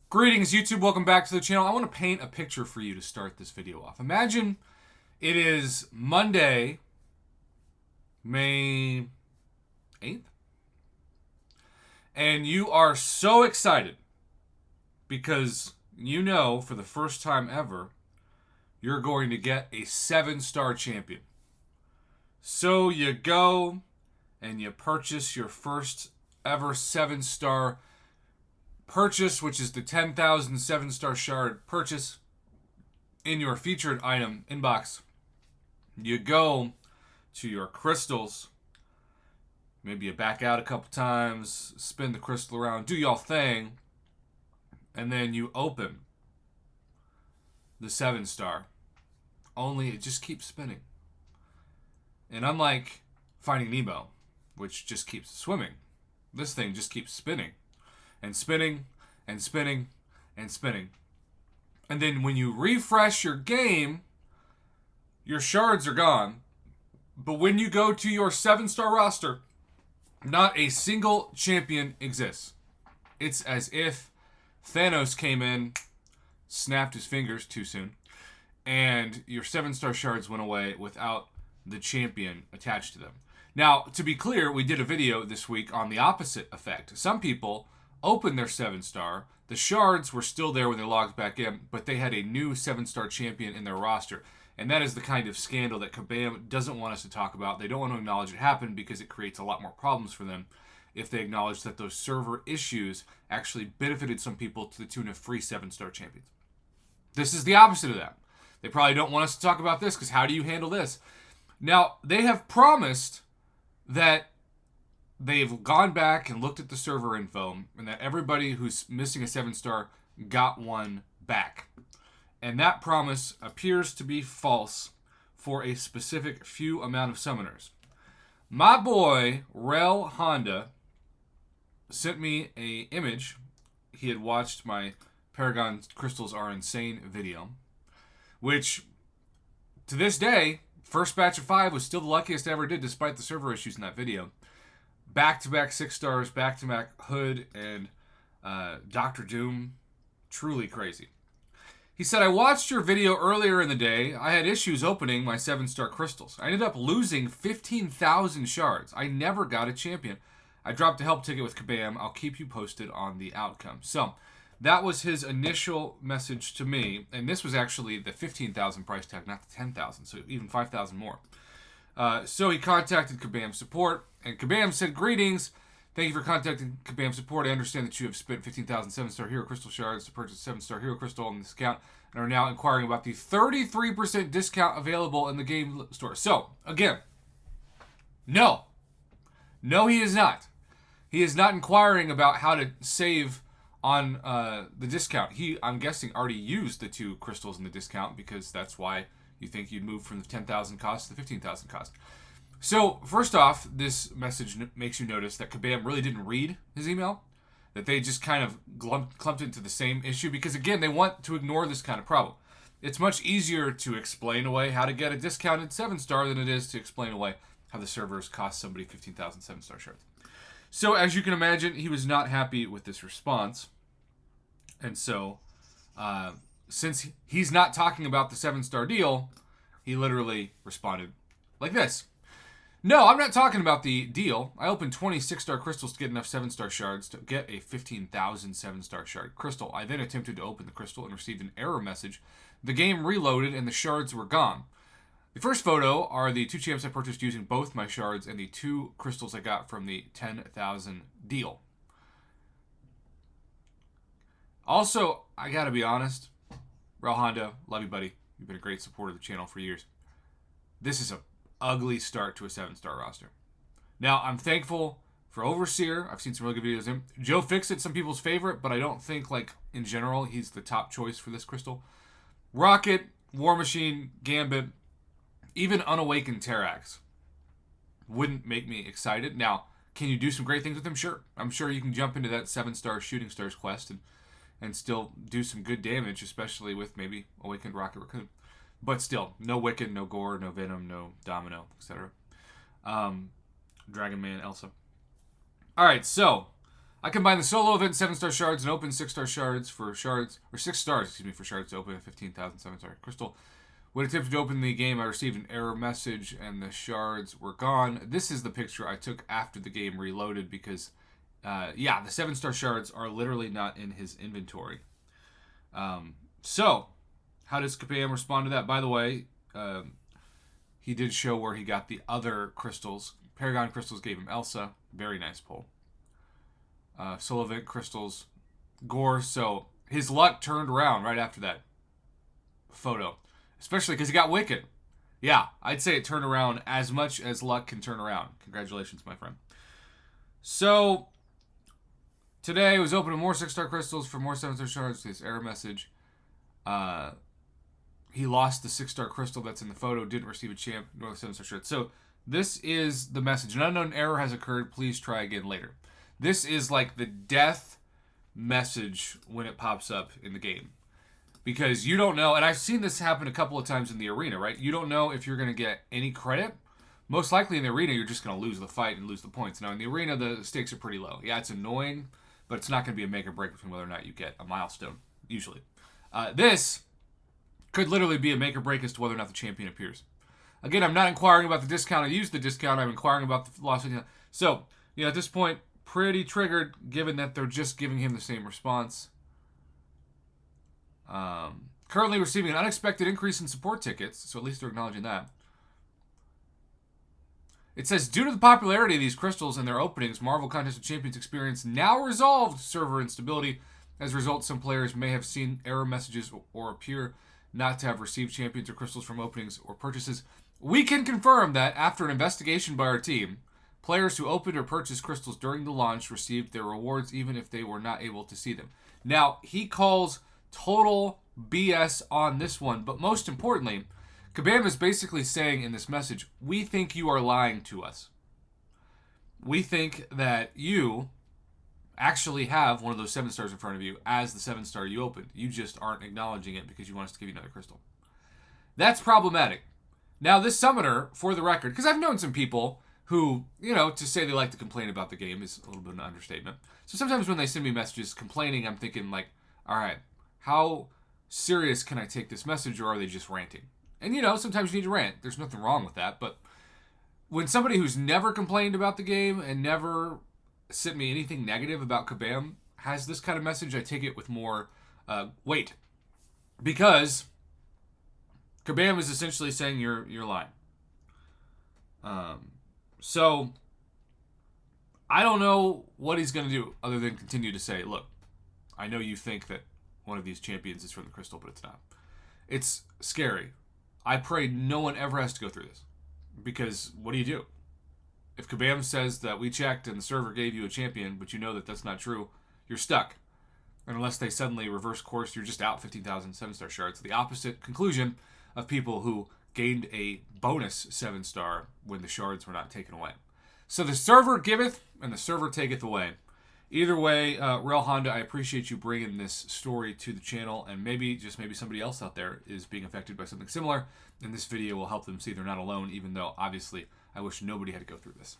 Greetings, YouTube. Welcome back to the channel. I want to paint a picture for you to start this video off. Imagine it is Monday, May 8th, and you are so excited because you know for the first time ever you're going to get a 7-star champion. So you go and you purchase your first ever 7-star purchase, which is the 10,000 7-star shard purchase in your featured item inbox. You go to your crystals. Maybe you back out a couple times, spin the crystal around, do y'all thing, and then you open the 7-star. Only it just keeps spinning. And unlike Finding Nemo, which just keeps swimming, this thing just keeps spinning. And spinning, and spinning, and spinning. And then when you refresh your game, your shards are gone. But when you go to your 7-star roster, not a single champion exists. It's as if Thanos came in, snapped his fingers too soon, and your 7-star shards went away without the champion attached to them. Now, to be clear, we did a video this week on the opposite effect. Some people opened their 7-star. The shards were still there when they logged back in, but they had a new 7-star champion in their roster. And that is the kind of scandal that Kabam doesn't want us to talk about. They don't want to acknowledge it happened because it creates a lot more problems for them if they acknowledge that those server issues actually benefited some people to the tune of free 7-star champions. This is the opposite of that. They probably don't want us to talk about this because how do you handle this? Now, they have promised that they've gone back and looked at the server info and that everybody who's missing a 7-star got one back. And that promise appears to be false for a specific few amount of summoners. My boy, Rel Honda, sent me a image. He had watched my Paragon Crystals Are Insane video, which to this day, first batch of 5 was still the luckiest I ever did despite the server issues in that video. Back-to-back 6 stars, back-to-back Hood and Dr. Doom. Truly crazy. He said, I watched your video earlier in the day. I had issues opening my 7-star crystals. I ended up losing 15,000 shards. I never got a champion. I dropped a help ticket with Kabam. I'll keep you posted on the outcome. So, that was his initial message to me. And this was actually the 15,000 price tag, not the 10,000. So, even 5,000 more. So he contacted Kabam support, and Kabam said, greetings. Thank you for contacting Kabam support. I understand that you have spent 15,000 7-star hero crystal shards to purchase a 7-star hero crystal on this account and are now inquiring about the 33% discount available in the game store. So, again, no. No, he is not. He is not inquiring about how to save on the discount. He, I'm guessing, already used the 2 crystals in the discount because that's why you think you'd move from the 10,000 cost to the 15,000 cost. So, first off, this message makes you notice that Kabam really didn't read his email, that they just kind of clumped into the same issue because, again, they want to ignore this kind of problem. It's much easier to explain away how to get a discounted 7-star than it is to explain away how the servers cost somebody 15,000 7-star shards. So, as you can imagine, he was not happy with this response. And so, since he's not talking about the 7-star deal, he literally responded like this. No, I'm not talking about the deal. I opened 20 6-star crystals to get enough 7-star shards to get a 15,000 7-star shard crystal. I then attempted to open the crystal and received an error message. The game reloaded and the shards were gone. The first photo are the 2 champs I purchased using both my shards and the 2 crystals I got from the 10,000 deal. Also, I gotta be honest, Rel Honda, love you, buddy. You've been a great supporter of the channel for years. This is a ugly start to a 7-star roster. Now, I'm thankful for Overseer. I've seen some really good videos of him. Joe Fixit, some people's favorite, but I don't think, like, in general, he's the top choice for this crystal. Rocket, War Machine, Gambit, even Unawakened Terrax wouldn't make me excited. Now, can you do some great things with him? Sure. I'm sure you can jump into that 7-star Shooting Stars quest and still do some good damage, especially with maybe Awakened Rocket Raccoon. But still, no Wiccan, no Gore, no Venom, no Domino, etc. Dragon Man, Elsa. Alright, so I combine the solo event 7-star shards and open 6-star shards for shards, or 6 stars, excuse me, for shards to open a 15,000 7-star crystal. When attempted to open the game, I received an error message and the shards were gone. This is the picture I took after the game reloaded because, yeah, the 7-star shards are literally not in his inventory. So, how does Kabam respond to that? By the way, he did show where he got the other crystals. Paragon crystals gave him Elsa. Very nice pull. Solo event crystals, Gore. So his luck turned around right after that photo. Especially because he got Wicked. Yeah, I'd say it turned around as much as luck can turn around. Congratulations, my friend. So, today I was opening more 6-star crystals for more 7-star shards. This error message. He lost the 6-star crystal that's in the photo. Didn't receive a champ nor the 7-star shard. So, this is the message. An unknown error has occurred. Please try again later. This is like the death message when it pops up in the game. Because you don't know, and I've seen this happen a couple of times in the arena, right? You don't know if you're going to get any credit. Most likely in the arena, you're just going to lose the fight and lose the points. Now, in the arena, the stakes are pretty low. Yeah, it's annoying, but it's not going to be a make or break between whether or not you get a milestone, usually. This could literally be a make or break as to whether or not the champion appears. Again, I'm not inquiring about the discount. I used the discount. I'm inquiring about the loss. So, at this point, pretty triggered, given that they're just giving him the same response. Currently receiving an unexpected increase in support tickets, so at least they're acknowledging that. It says, due to the popularity of these crystals and their openings, Marvel Contest of Champions experience now resolved server instability. As a result, some players may have seen error messages or appear not to have received champions or crystals from openings or purchases. We can confirm that after an investigation by our team, players who opened or purchased crystals during the launch received their rewards even if they were not able to see them. Now, he calls total BS on this one, but most importantly, Kabam is basically saying in this message, we think you are lying to us. We think that you actually have one of those 7 stars in front of you as the 7-star you opened. You just aren't acknowledging it because you want us to give you another crystal. That's problematic. Now, this summoner, for the record, because I've known some people who, to say they like to complain about the game is a little bit of an understatement. So sometimes when they send me messages complaining, I'm thinking like, all right, how serious can I take this message, or are they just ranting? And, sometimes you need to rant. There's nothing wrong with that. But when somebody who's never complained about the game and never sent me anything negative about Kabam has this kind of message, I take it with more weight. Because Kabam is essentially saying you're lying. So, I don't know what he's going to do other than continue to say, look, I know you think that one of these champions is from the crystal, but it's not. It's scary. I pray no one ever has to go through this. Because what do you do? If Kabam says that we checked and the server gave you a champion, but you know that that's not true, you're stuck. And unless they suddenly reverse course, you're just out 15,000 7-star shards. The opposite conclusion of people who gained a bonus 7-star when the shards were not taken away. So the server giveth and the server taketh away. Either way, Real Honda, I appreciate you bringing this story to the channel, and maybe somebody else out there is being affected by something similar, and this video will help them see they're not alone, even though, obviously, I wish nobody had to go through this.